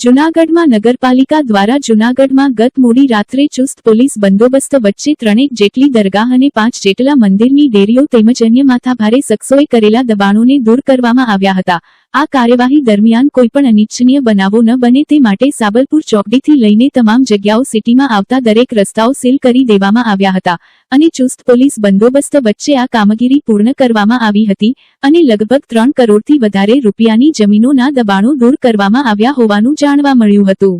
જૂનાગઢમાં નગરપાલિકા દ્વારા જૂનાગઢમાં ગત મોડી રાત્રે ચુસ્ત પોલીસ બંદોબસ્ત વચ્ચે 3 જેટલી દરગાહ અને 5 જેટલા મંદિરની ડેરીઓ તેમજ અન્ય માથાભારે શખ્સોએ કરેલા દબાણોને દૂર કરવામાં આવ્યા હતા। આ કાર્યવાહી દરમિયાન કોઈપણ અનિચ્છનીય બનાવો ન બને તે માટે સાબલપુર ચોકડીથી લઈને તમામ જગ્યાઓ સિટીમાં આવતા દરેક રસ્તાઓ સીલ કરી દેવામાં આવ્યા હતા અને ચુસ્ત પોલીસ બંદોબસ્ત વચ્ચે આ કામગીરી પૂર્ણ કરવામાં આવી હતી અને લગભગ 3 કરોડથી વધારે રૂપિયાની જમીનોના દબાણો દૂર કરવામાં આવ્યા હોવાનું જાણવા મળ્યું હતું।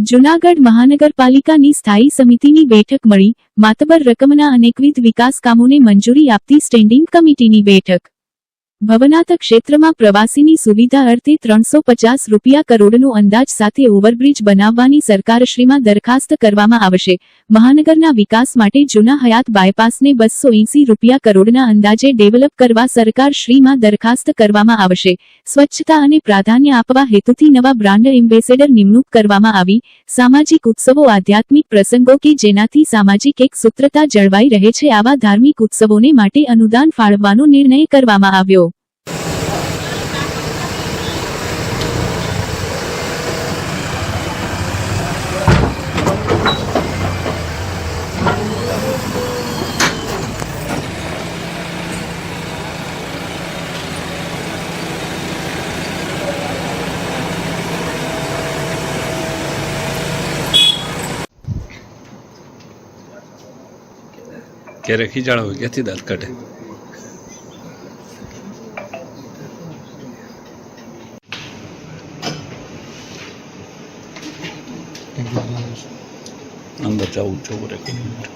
જૂનાગઢ મહાનગરપાલિકાની સ્થાયી સમિતિની બેઠક મળી, માતબર રકમના અનેકવિધ વિકાસ કામોને મંજૂરી આપતી સ્ટેન્ડિંગ કમિટીની બેઠક। ભવનાથ ક્ષેત્રમાં પ્રવાસીની સુવિધા અર્થે 350 કરોડનો અંદાજ સાથે ઓવરબ્રિજ બનાવવાની સરકારશ્રીમાં દરખાસ્ત કરવામાં આવશે। મહાનગરના વિકાસ માટે જૂના હયાત બાયપાસને 280 કરોડના અંદાજે ડેવલપ કરવા સરકારશ્રીમાં દરખાસ્ત કરવામાં આવશે। સ્વચ્છતા અને પ્રાધાન્ય આપવા હેતુથી નવા બ્રાન્ડ એમ્બેસેડર નિમણૂક કરવામાં આવી। સામાજિક ઉત્સવો આધ્યાત્મિક પ્રસંગો કે જેનાથી સામાજિક એકસૂત્રતા જળવાઈ રહે છે આવા ધાર્મિક ઉત્સવોને માટે અનુદાન ફાળવવાનો નિર્ણય કરવામાં આવ્યો। ક્યારે ખીજાણ હોય ક્યાંથી દાંત કાઢે? અંદર જવું છું એક મિનિટ।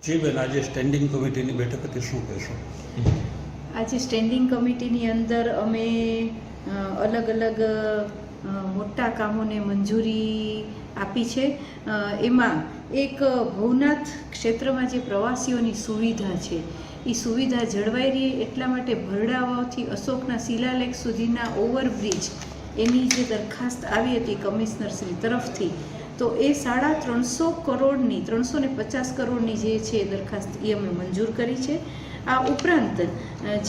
જી બેન, આજે સ્ટેન્ડિંગ કમિટીની બેઠક હતી, શું કહેશો? આજે સ્ટેન્ડિંગ કમિટીની અંદર અમે અલગ અલગ મોટા કામોને મંજૂરી આપી છે. એમાં એક ભવનાથ ક્ષેત્રમાં જે પ્રવાસીઓની સુવિધા છે એ સુવિધા જળવાઈ રહે એટલા માટે ભરડાવાવથી અશોકના શિલાલેખ સુધીના ઓવરબ્રિજ એની જે દરખાસ્ત આવી હતી કમિશનરશ્રી તરફથી, તો એ 350 કરોડની 350 કરોડની જે છે દરખાસ્ત એ અમે મંજૂર કરી છે. આ ઉપરાંત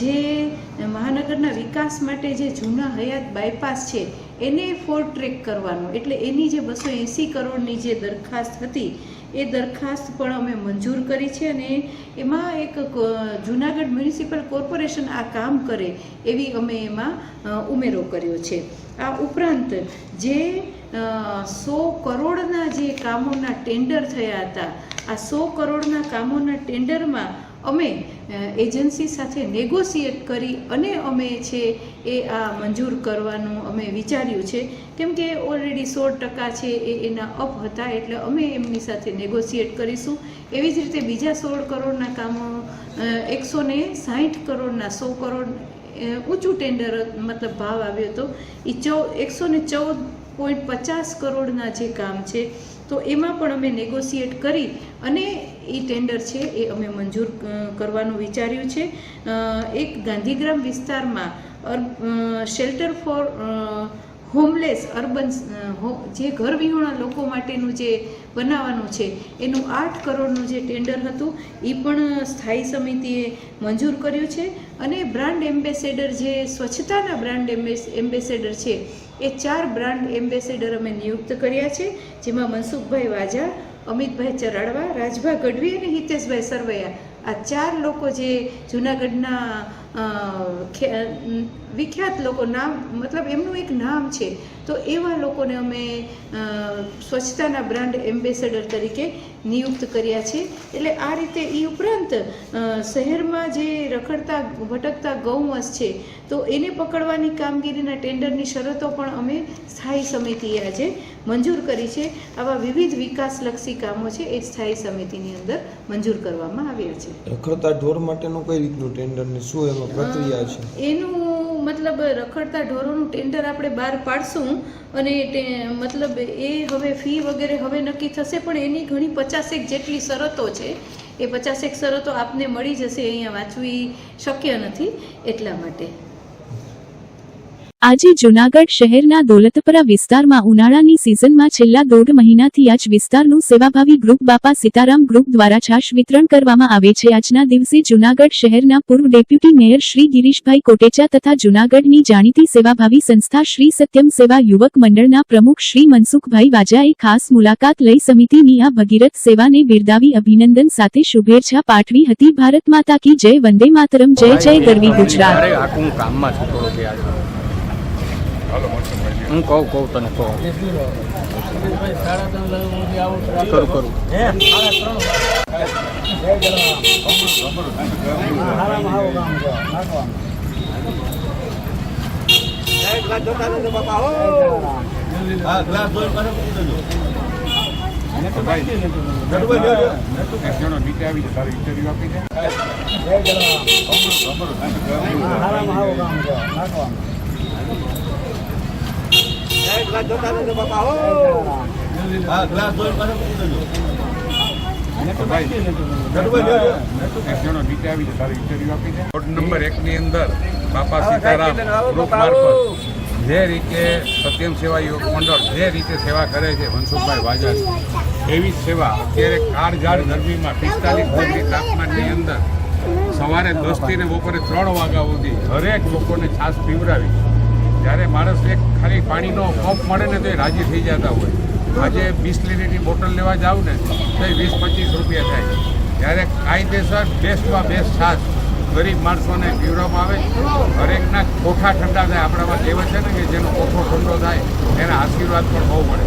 જે મહાનગરના વિકાસ માટે જે જૂના હયાત બાયપાસ છે એને ફોર ટ્રેક કરવાનો, એટલે એની જે 280 કરોડની જે દરખાસ્ત હતી એ દરખાસ્ત પણ અમે મંજૂર કરી છે અને એમાં એક જૂનાગઢ મ્યુનિસિપલ કોર્પોરેશન આ કામ કરે એવી અમે એમાં ઉમેરો કર્યો છે. આ ઉપરાંત જે 100 કરોડના જે કામોના ટેન્ડર થયા હતા, આ 100 કરોડના કામોના ટેન્ડરમાં અમે એજન્સી સાથે નેગોશિએટ કરી અને અમે છે એ આ મંજૂર કરવાનું અમે વિચાર્યું છે, કેમ કે ઓલરેડી 100% છે એ એના અપ હતા, એટલે અમે એમની સાથે નેગોશિએટ કરીશું. એવી જ રીતે બીજા 16 કરોડના કામો 160 કરોડના 100 કરોડ ઊંચું ટેન્ડર મતલબ ભાવ આવ્યો હતો, એ 114.50 કરોડના જે કામ છે તો એમાં પણ અમે નેગોશિએટ કરી અને એ ટેન્ડર છે એ અમે મંજૂર કરવાનું વિચાર્યું છે. એક ગાંધીગ્રામ વિસ્તારમાં શેલ્ટર ફોર હોમલેસ અર્બન જે ઘર વિહોણા લોકો માટેનું જે બનાવવાનું છે એનું 8 કરોડનું જે ટેન્ડર હતું એ પણ સ્થાયી સમિતિએ મંજૂર કર્યું છે. અને બ્રાન્ડ એમ્બેસેડર જે સ્વચ્છતાના બ્રાન્ડ એમ્બેસેડર છે એ 4 બ્રાન્ડ એમ્બેસેડર અમે નિયુક્ત કર્યા છે, જેમાં મનસુખભાઈ વાજા, અમિતભાઈ ચરાડવા, રાજભા ગઢવી અને હિતેશભાઈ સરવૈયા, આ 4 લોકો જે જૂનાગઢના વિખ્યાત લોકો નામ મતલબ એમનું એક નામ છે, તો એવા લોકોને અમે સ્વચ્છતાના બ્રાન્ડ એમ્બેસેડર તરીકે નિયુક્ત કર્યા છે. એટલે આ રીતે એ ઉપરાંત શહેરમાં જે રખડતા ભટકતા ગૌવંશ છે તો એને પકડવાની કામગીરીના ટેન્ડરની શરતો પણ અમે સ્થાયી સમિતિએ આજે મંજૂર કરી છે. આવા વિવિધ વિકાસલક્ષી કામો છે એ સ્થાયી સમિતિની અંદર મંજૂર કરવામાં આવ્યા છે. રખડતા ઢોર માટેનું કઈ રીતનું ટેન્ડર ને શું એમાં પ્રક્રિયા છે? એનું મતલબ રખડતા ઢોરોનું ટેન્ડર આપણે બહાર પાડશું અને મતલબ એ હવે ફી વગેરે હવે નક્કી થશે, પણ એની ઘણી 50 જેટલી શરતો છે. એ 50 શરતો આપને મળી જશે, અહીંયા વાંચવી શક્ય નથી એટલા માટે. આજે જૂનાગઢ શહેરના દોલતપરા વિસ્તારમાં ઉનાળાની સિઝનમાં છેલ્લા 1.5 મહિનાથી આ જ વિસ્તારનું સેવાભાવી ગ્રુપ બાપા સીતારામ ગ્રુપ દ્વારા છાશ વિતરણ કરવામાં આવે છે. આજના દિવસે જૂનાગઢ શહેરના પૂર્વ ડેપ્યુટી મેયર શ્રી ગિરીશભાઈ કોટેચા તથા જૂનાગઢની જાણીતી સેવાભાવી સંસ્થા શ્રી સત્યમ સેવા યુવક મંડળના પ્રમુખ શ્રી મનસુખભાઈ વાજાએ ખાસ મુલાકાત લઈ સમિતિની આ ભગીરથ સેવાને બિરદાવી અભિનંદન સાથે શુભેચ્છા પાઠવી હતી. ભારત માતા કી જય, વંદે માતરમ, જય જય ગરવી ગુજરાત. હું કહું તને કહું કરું વોર્ડ નંબર 1 ની અંદર બાપા સીતારામ ગ્રુપ મારફત જે રીતે સત્યમ સેવા યુવક મંડળ જે રીતે સેવા કરે છે મનસુખભાઈ વાજા, એવી જ સેવા અત્યારે કાળઝાળ ગરમીમાં 45 ડિગ્રી તાપમાનની અંદર સવારે 10 થી બપોરે 3 વાગ્યા સુધી દરેક લોકોને છાશ પીવડાવી. જ્યારે માણસ એક ખાલી પાણીનો કપ મળે ને તો એ રાજી થઈ જતા હોય. આજે 20 લીટરની બોટલ લેવા જાવ ને તો 20-25 રૂપિયા થાય. ત્યારે કાયદેસર બેસ્ટમાં બેસ્ટ છાશ ગરીબ માણસોને પીવડાવવામાં આવે. દરેકના કોઠા ઠંડા થાય. આપણામાં કહેવત છે ને કે જેનો કોઠો ઠંડો થાય એના આશીર્વાદ પણ બહુ મળે.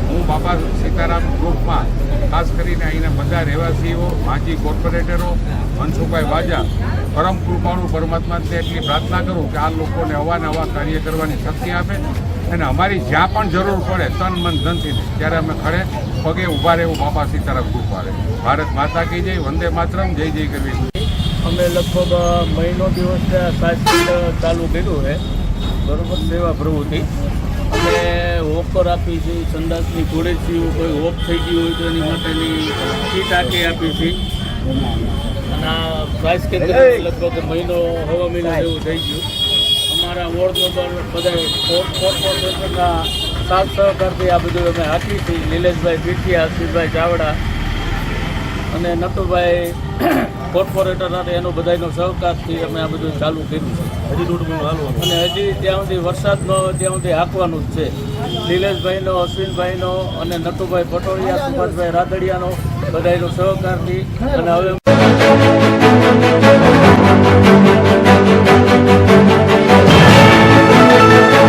હું બાપા સીતારામ ગ્રુપમાં ખાસ કરીને અહીંના બધા રહેવાસીઓ, માજી કોર્પોરેટરો, મનસુખભાઈ વાજા, પરમ કૃપાળુ પરમાત્માને એટલી પ્રાર્થના કરું કે આ લોકોને અવાનવા કાર્ય કરવાની શક્તિ આપે અને અમારી જ્યાં પણ જરૂર પડે તન મન ધનથી ત્યારે અમે ખડે પગે ઊભા રહેવું બાપા સીતારામ ગ્રુપ વાળે. ભારત માતા કી જય, વંદે માતરમ, જય જય કરવી. અમે લગભગ મહિનો દિવસ ચાલુ કર્યું છે, બરોબર, સેવા પ્રવૃત્તિ. અમે લોકર આપી છે, સંડાસની ગોળેસીઓ કોઈ ઓફ થઈ ગઈ હોય તો એની માટેની કીટ આખી આપી છે. અને આ પ્રાઇસ કેન્દ્ર લગભગ મહિનો હવા મહિનો જેવું થઈ ગયું. અમારા વોર્ડ નંબર બધા કોર્પોરેશનના સાથ સહકારથી આ બધું અમે આપી છે. નિલેશભાઈ પીઠિયા, હર્ષિતભાઈ ચાવડા અને નટુભાઈ કોર્પોરેટર હતા, એનો બધાનો સહકારથી અમે આ બધું ચાલુ કર્યું છે. અને હજી ત્યાં સુધી વરસાદ ન હોય ત્યાં સુધી હાંકવાનું જ છે. નિલેશભાઈનો, અશ્વિનભાઈનો અને નટુભાઈ પટોળિયા, સુભાષભાઈ રાદડિયાનો બધાનો સહકારથી. અને હવે